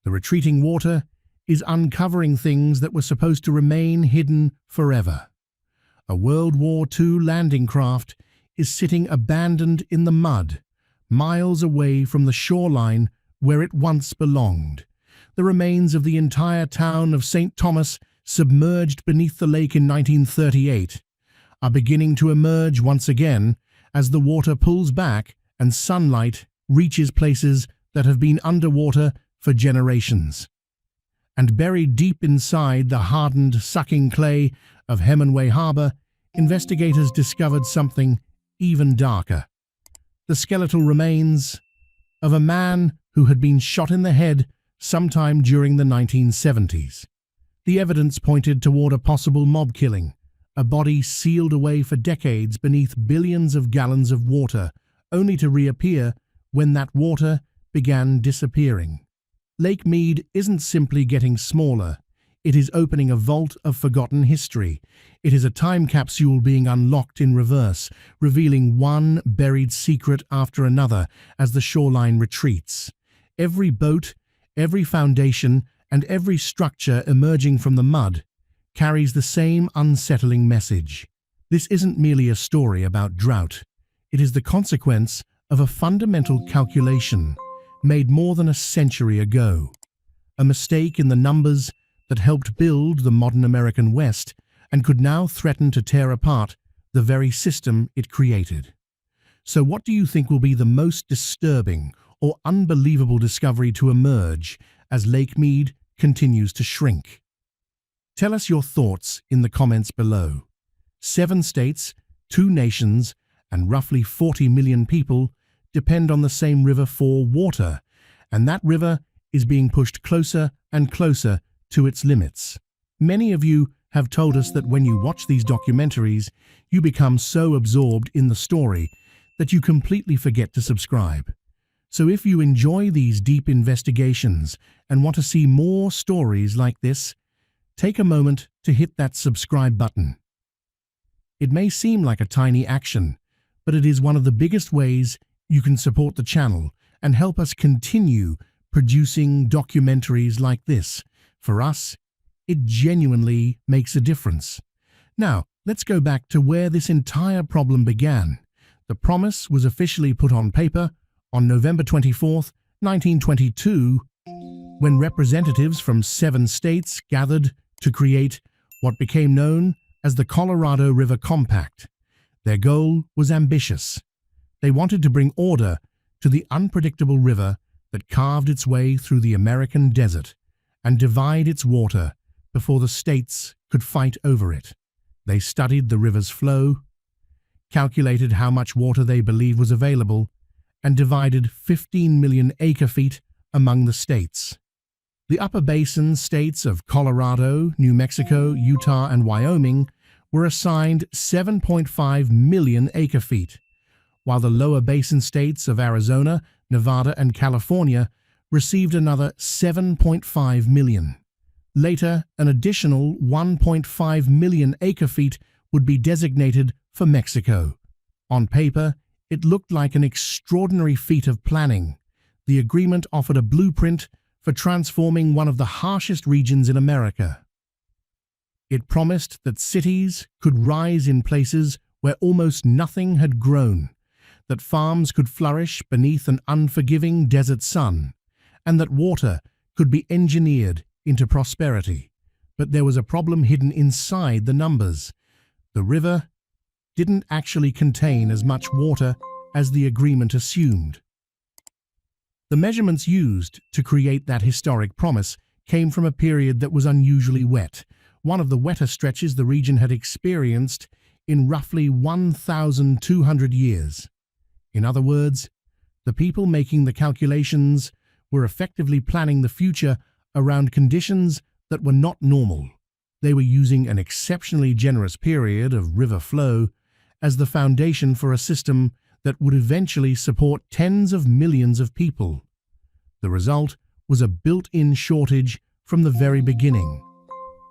The retreating water is uncovering things that were supposed to remain hidden forever. A World War II landing craft is sitting abandoned in the mud, miles away from the shoreline where it once belonged. The remains of the entire town of St. Thomas, submerged beneath the lake in 1938, are beginning to emerge once again as the water pulls back and sunlight reaches places that have been underwater for generations. And buried deep inside the hardened, sucking clay of Hemingway Harbor, investigators discovered something even darker. The skeletal remains of a man who had been shot in the head sometime during the 1970s. The evidence pointed toward a possible mob killing, a body sealed away for decades beneath billions of gallons of water, only to reappear when that water began disappearing. Lake Mead isn't simply getting smaller, it is opening a vault of forgotten history. It is a time capsule being unlocked in reverse, revealing one buried secret after another as the shoreline retreats. Every boat, every foundation, and every structure emerging from the mud carries the same unsettling message. This isn't merely a story about drought. It is the consequence of a fundamental calculation made more than a century ago. A mistake in the numbers that helped build the modern American West and could now threaten to tear apart the very system it created. So what do you think will be the most disturbing or unbelievable discovery to emerge as Lake Mead continues to shrink? Tell us your thoughts in the comments below. 7 states, 2 nations, and roughly 40 million people depend on the same river for water, and that river is being pushed closer and closer to its limits. Many of you have told us that when you watch these documentaries, you become so absorbed in the story that you completely forget to subscribe. So if you enjoy these deep investigations and want to see more stories like this, take a moment to hit that subscribe button. It may seem like a tiny action, but it is one of the biggest ways you can support the channel and help us continue producing documentaries like this. For us, it genuinely makes a difference. Now, let's go back to where this entire problem began. The promise was officially put on paper on November 24, 1922, when representatives from 7 states gathered to create what became known as the Colorado River Compact. Their goal was ambitious. They wanted to bring order to the unpredictable river that carved its way through the American desert and divide its water before the states could fight over it. They studied the river's flow, calculated how much water they believed was available, and divided 15 million acre-feet among the states. The upper basin states of Colorado, New Mexico, Utah, and Wyoming were assigned 7.5 million acre-feet, while the lower basin states of Arizona, Nevada, and California received another 7.5 million. Later, an additional 1.5 million acre-feet would be designated for Mexico. On paper, it looked like an extraordinary feat of planning. The agreement offered a blueprint for transforming one of the harshest regions in America. It promised that cities could rise in places where almost nothing had grown, that farms could flourish beneath an unforgiving desert sun, and that water could be engineered into prosperity. But there was a problem hidden inside the numbers. The river didn't actually contain as much water as the agreement assumed. The measurements used to create that historic promise came from a period that was unusually wet, one of the wetter stretches the region had experienced in roughly 1,200 years. In other words, the people making the calculations were effectively planning the future around conditions that were not normal. They were using an exceptionally generous period of river flow as the foundation for a system that would eventually support tens of millions of people. The result was a built-in shortage from the very beginning.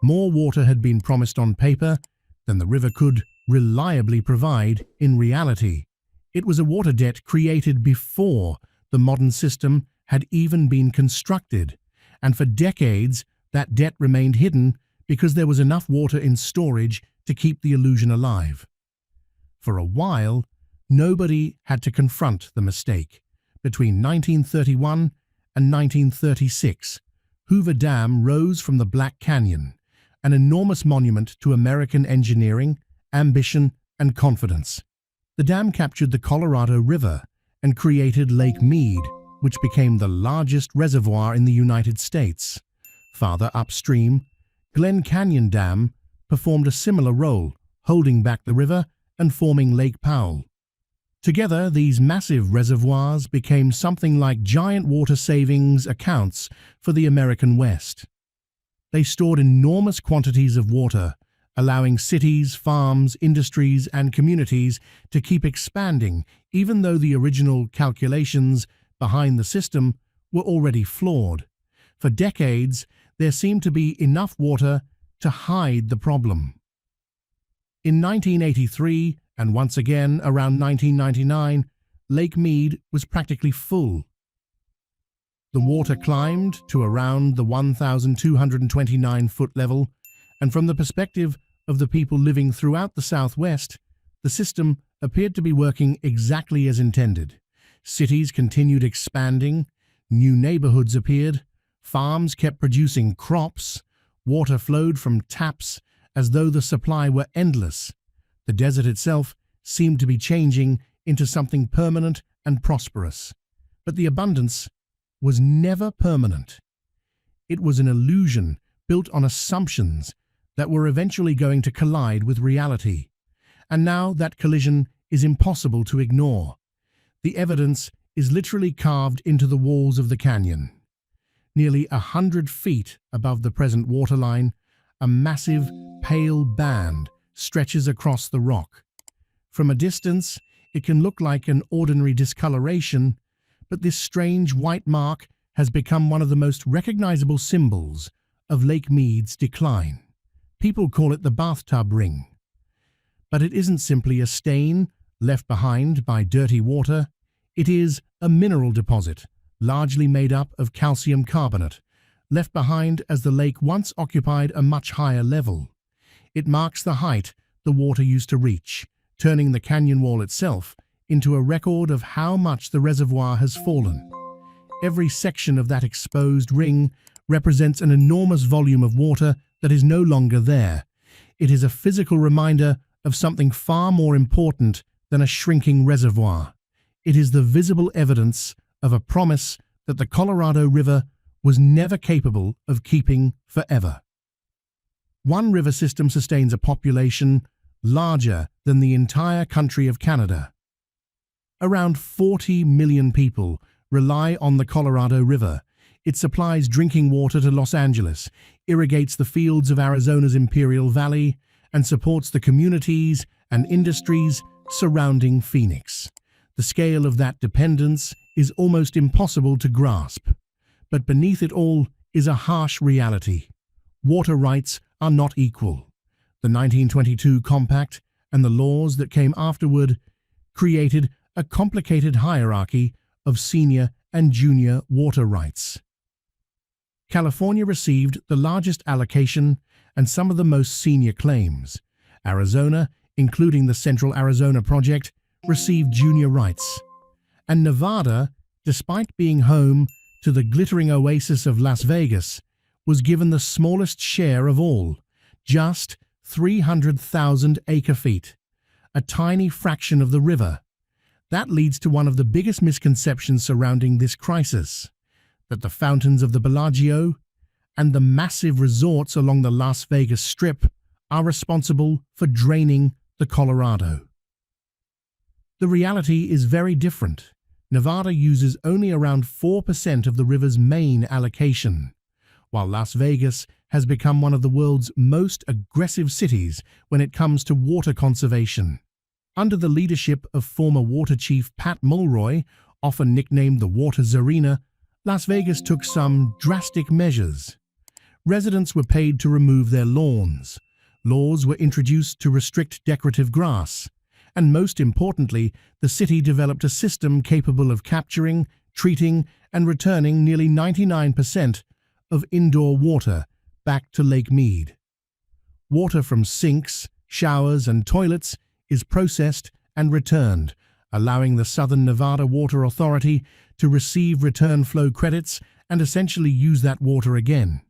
More water had been promised on paper than the river could reliably provide in reality. It was a water debt created before the modern system had even been constructed, And for decades, that debt remained hidden because there was enough water in storage to keep the illusion alive. For a while, nobody had to confront the mistake. Between 1931 and 1936, Hoover Dam rose from the Black Canyon, an enormous monument to American engineering, ambition, and confidence. The dam captured the Colorado River and created Lake Mead, which became the largest reservoir in the United States. Farther upstream, Glen Canyon Dam performed a similar role, holding back the river and forming Lake Powell. Together, these massive reservoirs became something like giant water savings accounts for the American West. They stored enormous quantities of water, allowing cities, farms, industries, and communities to keep expanding, even though the original calculations behind the system were already flawed. For decades, there seemed to be enough water to hide the problem. In 1983, and once again around 1999, Lake Mead was practically full. The water climbed to around the 1,229-foot level, and from the perspective of the people living throughout the Southwest, the system appeared to be working exactly as intended. Cities continued expanding, new neighborhoods appeared, farms kept producing crops, water flowed from taps as though the supply were endless. The desert itself seemed to be changing into something permanent and prosperous. But the abundance was never permanent. It was an illusion built on assumptions that were eventually going to collide with reality. And now that collision is impossible to ignore. The evidence is literally carved into the walls of the canyon. Nearly 100 feet above the present waterline, a massive, pale band stretches across the rock. From a distance, it can look like an ordinary discoloration, but this strange white mark has become one of the most recognizable symbols of Lake Mead's decline. People call it the bathtub ring. But it isn't simply a stain left behind by dirty water. It is a mineral deposit, largely made up of calcium carbonate, left behind as the lake once occupied a much higher level. It marks the height the water used to reach, turning the canyon wall itself into a record of how much the reservoir has fallen. Every section of that exposed ring represents an enormous volume of water that is no longer there. It is a physical reminder of something far more important than a shrinking reservoir. It is the visible evidence of a promise that the Colorado River was never capable of keeping forever. One river system sustains a population larger than the entire country of Canada. Around 40 million people rely on the Colorado River. It supplies drinking water to Los Angeles, irrigates the fields of Arizona's Imperial Valley, and supports the communities and industries surrounding Phoenix. The scale of that dependence is almost impossible to grasp. But beneath it all is a harsh reality. Water rights are not equal. The 1922 Compact and the laws that came afterward created a complicated hierarchy of senior and junior water rights. California received the largest allocation and some of the most senior claims. Arizona, including the Central Arizona Project, received junior rights. And Nevada, despite being home to the glittering oasis of Las Vegas, was given the smallest share of all, just 300,000 acre-feet, a tiny fraction of the river. That leads to one of the biggest misconceptions surrounding this crisis, that the fountains of the Bellagio and the massive resorts along the Las Vegas Strip are responsible for draining the Colorado. The reality is very different. Nevada uses only around 4% of the river's main allocation, while Las Vegas has become one of the world's most aggressive cities when it comes to water conservation. Under the leadership of former water chief Pat Mulroy, often nicknamed the Water Czarina, Las Vegas took some drastic measures. Residents were paid to remove their lawns. Laws were introduced to restrict decorative grass. And most importantly, the city developed a system capable of capturing, treating, and returning nearly 99% of indoor water back to Lake Mead. Water from sinks, showers, and toilets is processed and returned, allowing the Southern Nevada Water Authority to receive return flow credits and essentially use that water again.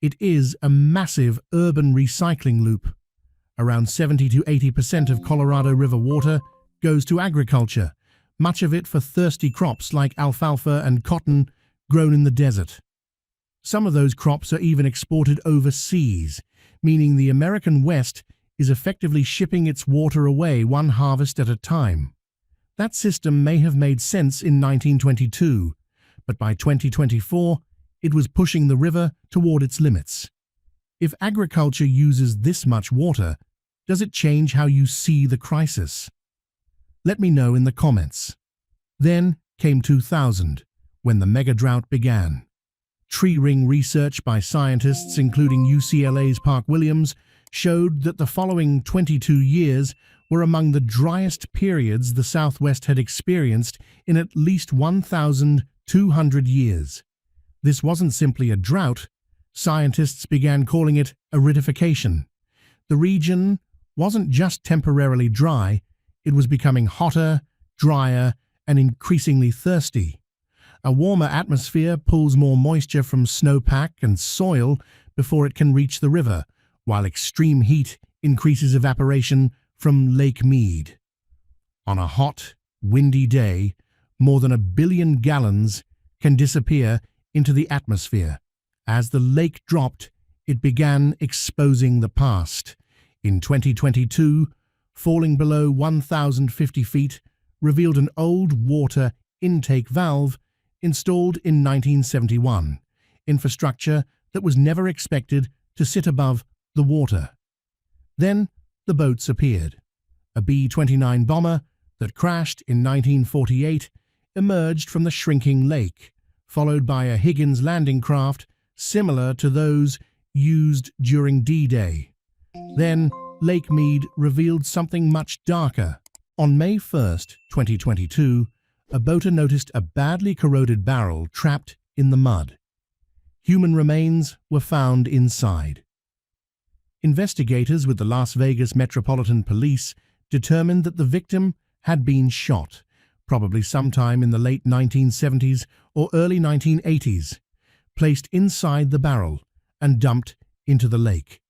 It is a massive urban recycling loop. Around 70 to 80% of Colorado River water goes to agriculture, much of it for thirsty crops like alfalfa and cotton grown in the desert. Some of those crops are even exported overseas, meaning the American West is effectively shipping its water away one harvest at a time. That system may have made sense in 1922, but by 2024, it was pushing the river toward its limits. If agriculture uses this much water, does it change how you see the crisis? Let me know in the comments. Then came 2000, when the mega drought began. Tree ring research by scientists, including UCLA's Park Williams, showed that the following 22 years were among the driest periods the Southwest had experienced in at least 1,200 years. This wasn't simply a drought. Scientists began calling it aridification. The region wasn't just temporarily dry, it was becoming hotter, drier, and increasingly thirsty. A warmer atmosphere pulls more moisture from snowpack and soil before it can reach the river, while extreme heat increases evaporation from Lake Mead. On a hot, windy day, more than 1 billion gallons can disappear into the atmosphere. As the lake dropped, it began exposing the past. In 2022, falling below 1,050 feet revealed an old water intake valve installed in 1971, infrastructure that was never expected to sit above the water. Then the boats appeared. A B-29 bomber that crashed in 1948 emerged from the shrinking lake, followed by a Higgins landing craft similar to those used during D-Day. Then Lake Mead revealed something much darker. On May 1, 2022, a boater noticed a badly corroded barrel trapped in the mud. Human remains were found inside. Investigators with the Las Vegas Metropolitan Police determined that the victim had been shot, probably sometime in the late 1970s or early 1980s, placed inside the barrel and dumped into the lake.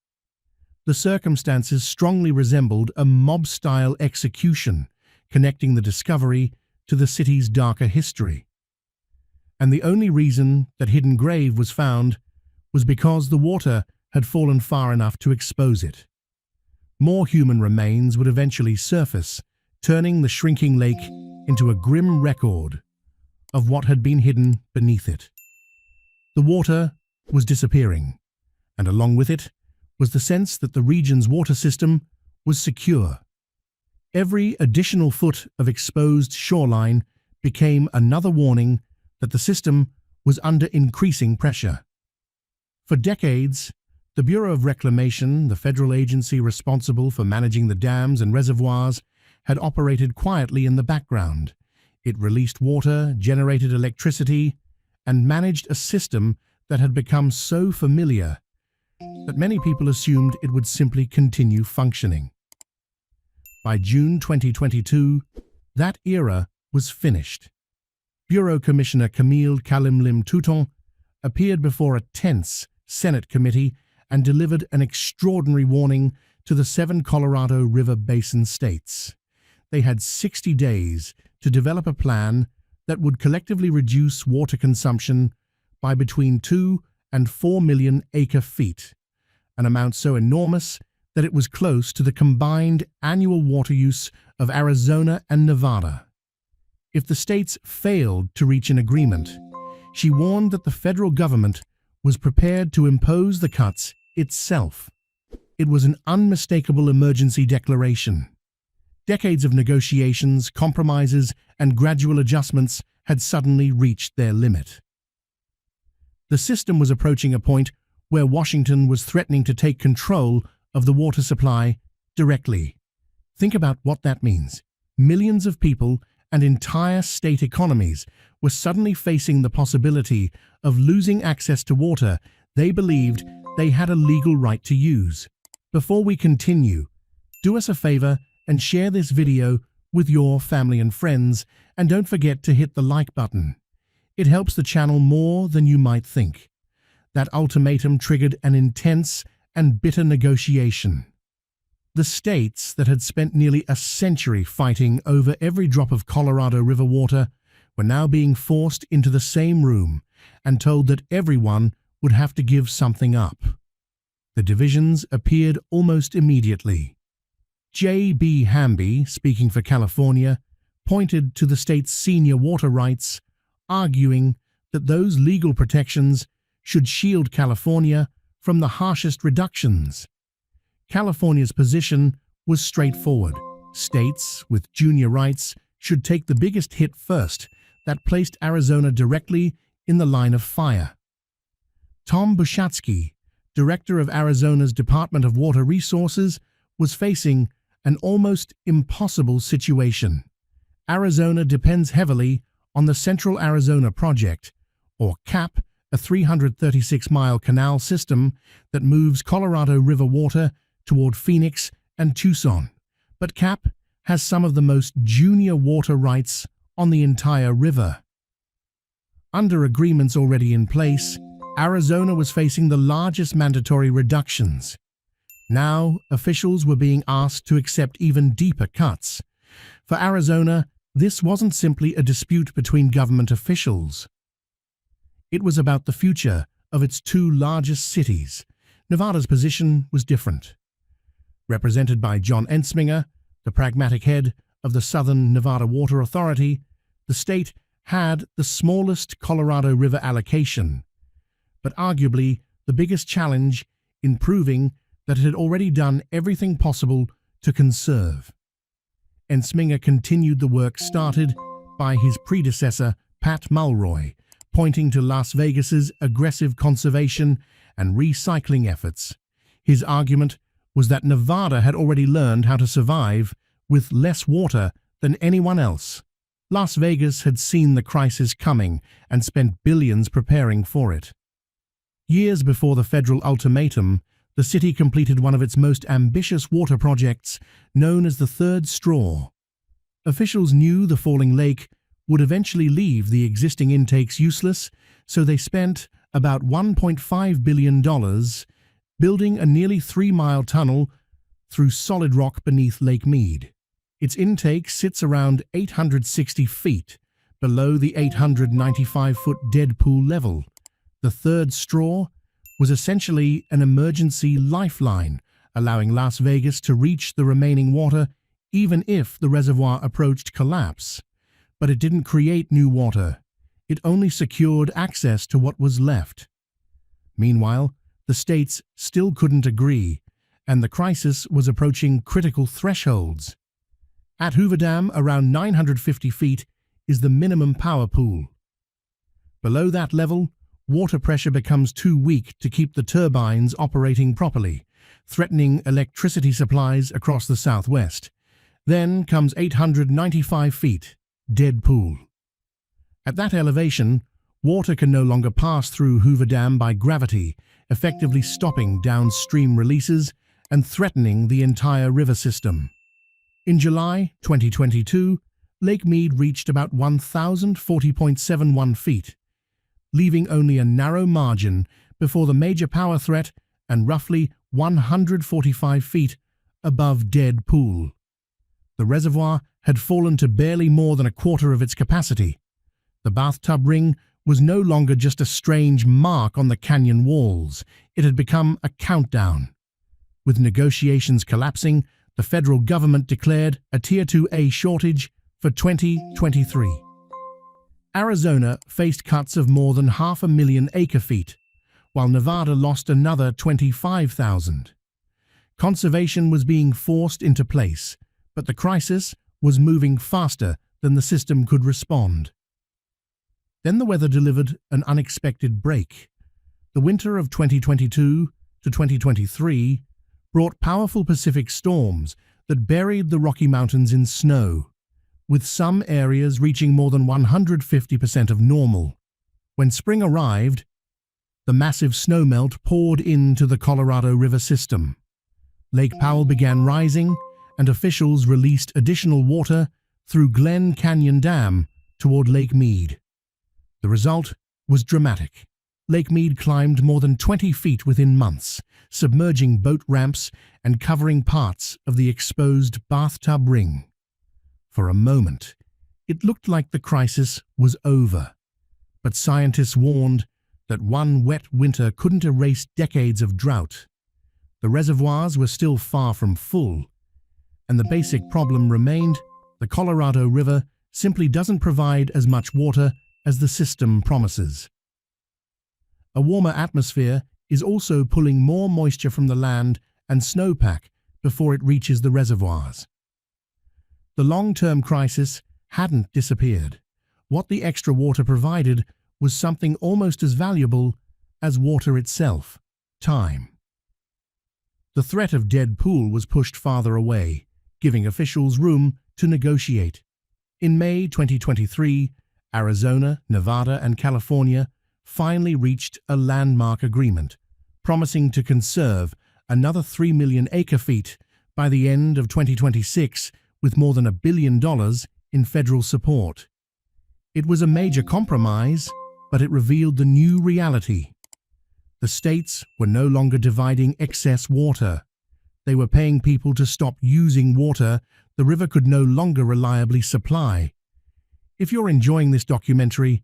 The circumstances strongly resembled a mob-style execution, connecting the discovery to the city's darker history. And the only reason that hidden grave was found was because the water had fallen far enough to expose it. More human remains would eventually surface, turning the shrinking lake into a grim record of what had been hidden beneath it. The water was disappearing, and along with it was the sense that the region's water system was secure. Every additional foot of exposed shoreline became another warning that the system was under increasing pressure. For decades, the Bureau of Reclamation, the federal agency responsible for managing the dams and reservoirs, had operated quietly in the background. It released water, generated electricity, and managed a system that had become so familiar that many people assumed it would simply continue functioning. By June 2022, that era was finished. Bureau Commissioner Camille Kalimlim-Touton appeared before a tense Senate committee and delivered an extraordinary warning to the 7 Colorado River Basin states. They had 60 days to develop a plan that would collectively reduce water consumption by between 2 and 4 million acre-feet, an amount so enormous that it was close to the combined annual water use of Arizona and Nevada. If the states failed to reach an agreement, she warned that the federal government was prepared to impose the cuts itself. It was an unmistakable emergency declaration. Decades of negotiations, compromises, and gradual adjustments had suddenly reached their limit. The system was approaching a point where Washington was threatening to take control of the water supply directly. Think about what that means. Millions of people and entire state economies were suddenly facing the possibility of losing access to water they believed they had a legal right to use. Before we continue, do us a favor and share this video with your family and friends, and don't forget to hit the like button. It helps the channel more than you might think. That ultimatum triggered an intense and bitter negotiation. The states that had spent nearly a century fighting over every drop of Colorado River water were now being forced into the same room and told that everyone would have to give something up. The divisions appeared almost immediately. J.B. Hamby, speaking for California, pointed to the state's senior water rights, arguing that those legal protections should shield California from the harshest reductions. California's position was straightforward. States with junior rights should take the biggest hit first. That placed Arizona directly in the line of fire. Tom Bushatsky, director of Arizona's Department of Water Resources, was facing an almost impossible situation. Arizona depends heavily on the Central Arizona Project, or CAP, a 336-mile canal system that moves Colorado River water toward Phoenix and Tucson. But CAP has some of the most junior water rights on the entire river. Under agreements already in place, Arizona was facing the largest mandatory reductions. Now, officials were being asked to accept even deeper cuts. For Arizona, this wasn't simply a dispute between government officials. It was about the future of its two largest cities. Nevada's position was different. Represented by John Ensminger, the pragmatic head of the Southern Nevada Water Authority, the state had the smallest Colorado River allocation, but arguably the biggest challenge in proving that it had already done everything possible to conserve. Ensminger continued the work started by his predecessor, Pat Mulroy, pointing to Las Vegas's aggressive conservation and recycling efforts. His argument was that Nevada had already learned how to survive with less water than anyone else. Las Vegas had seen the crisis coming and spent billions preparing for it. Years before the federal ultimatum, the city completed one of its most ambitious water projects, known as the Third Straw. Officials knew the falling lake would eventually leave the existing intakes useless, so they spent about $1.5 billion building a nearly 3-mile tunnel through solid rock beneath Lake Mead. Its intake sits around 860 feet below the 895-foot dead pool level. The Third Straw was essentially an emergency lifeline, allowing Las Vegas to reach the remaining water even if the reservoir approached collapse. But it didn't create new water. It only secured access to what was left. Meanwhile, the states still couldn't agree, and the crisis was approaching critical thresholds. At Hoover Dam, around 950 feet, is the minimum power pool. Below that level, water pressure becomes too weak to keep the turbines operating properly, threatening electricity supplies across the southwest. Then comes 895 feet, dead pool. At that elevation, water can no longer pass through Hoover Dam by gravity, effectively stopping downstream releases and threatening the entire river system. In July 2022, Lake Mead reached about 1,040.71 feet, leaving only a narrow margin before the major power threat and roughly 145 feet above dead pool. The reservoir had fallen to barely more than a quarter of its capacity. The bathtub ring was no longer just a strange mark on the canyon walls. It had become a countdown. With negotiations collapsing, the federal government declared a Tier 2A shortage for 2023. Arizona faced cuts of more than 500,000 acre-feet, while Nevada lost another 25,000. Conservation was being forced into place, but the crisis was moving faster than the system could respond. Then the weather delivered an unexpected break. The winter of 2022 to 2023 brought powerful Pacific storms that buried the Rocky Mountains in snow. with some areas reaching more than 150% of normal. When spring arrived, the massive snowmelt poured into the Colorado River system. Lake Powell began rising, and officials released additional water through Glen Canyon Dam toward Lake Mead. The result was dramatic. Lake Mead climbed more than 20 feet within months, submerging boat ramps and covering parts of the exposed bathtub ring. For a moment, it looked like the crisis was over, but scientists warned that one wet winter couldn't erase decades of drought. The reservoirs were still far from full, and the basic problem remained: the Colorado River simply doesn't provide as much water as the system promises. A warmer atmosphere is also pulling more moisture from the land and snowpack before it reaches the reservoirs. The long-term crisis hadn't disappeared. What the extra water provided was something almost as valuable as water itself: time. The threat of dead pool was pushed farther away, giving officials room to negotiate. In May 2023, Arizona, Nevada, and California finally reached a landmark agreement, promising to conserve another 3 million acre-feet by the end of 2026, with more than $1 billion in federal support. It was a major compromise, but it revealed the new reality. The states were no longer dividing excess water. They were paying people to stop using water the river could no longer reliably supply. If you're enjoying this documentary,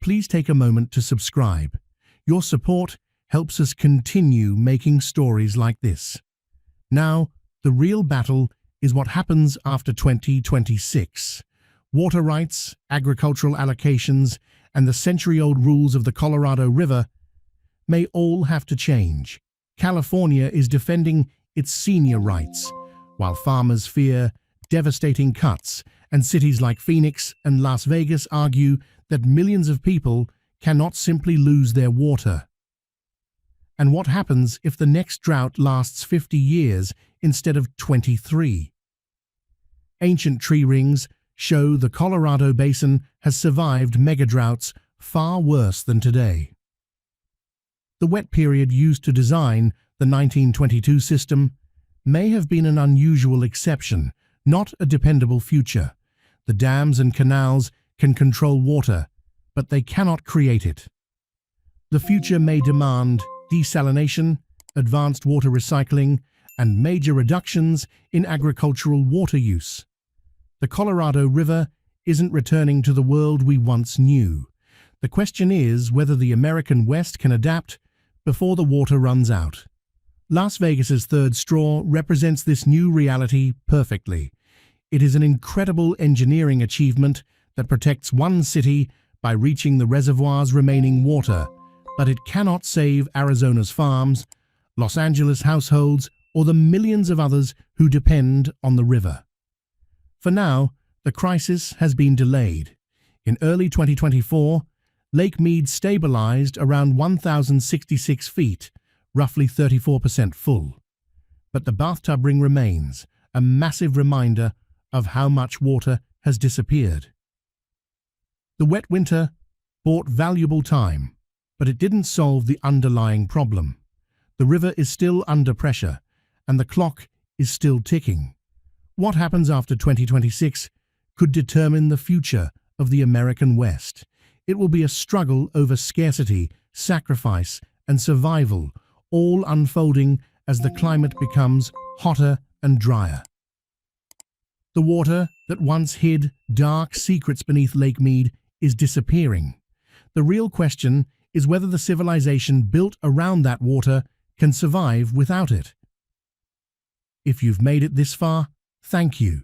please take a moment to subscribe. Your support helps us continue making stories like this. Now, the real battle is what happens after 2026. Water rights, agricultural allocations, and the century-old rules of the Colorado River may all have to change. California is defending its senior rights, while farmers fear devastating cuts, and cities like Phoenix and Las Vegas argue that millions of people cannot simply lose their water. And what happens if the next drought lasts 50 years instead of 23? Ancient tree rings show the Colorado Basin has survived megadroughts far worse than today. The wet period used to design the 1922 system may have been an unusual exception, not a dependable future. The dams and canals can control water, but they cannot create it. The future may demand desalination, advanced water recycling, and major reductions in agricultural water use. The Colorado River isn't returning to the world we once knew. The question is whether the American West can adapt before the water runs out. Las Vegas's third straw represents this new reality perfectly. It is an incredible engineering achievement that protects one city by reaching the reservoir's remaining water, but it cannot save Arizona's farms, Los Angeles households, or the millions of others who depend on the river. For now, the crisis has been delayed. In early 2024, Lake Mead stabilized around 1,066 feet, roughly 34% full. But the bathtub ring remains, a massive reminder of how much water has disappeared. The wet winter bought valuable time, but it didn't solve the underlying problem. The river is still under pressure, and the clock is still ticking. What happens after 2026 could determine the future of the American West. It will be a struggle over scarcity, sacrifice, and survival, all unfolding as the climate becomes hotter and drier. The water that once hid dark secrets beneath Lake Mead is disappearing. The real question is whether the civilization built around that water can survive without it. If you've made it this far, thank you.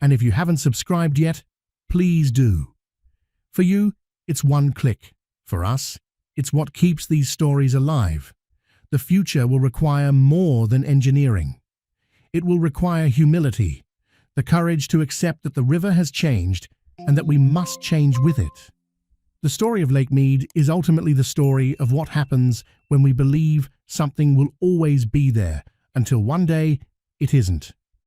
And if you haven't subscribed yet, please do. For you, it's one click. For us, it's what keeps these stories alive. The future will require more than engineering. It will require humility, the courage to accept that the river has changed and that we must change with it. The story of Lake Mead is ultimately the story of what happens when we believe something will always be there until one day it isn't.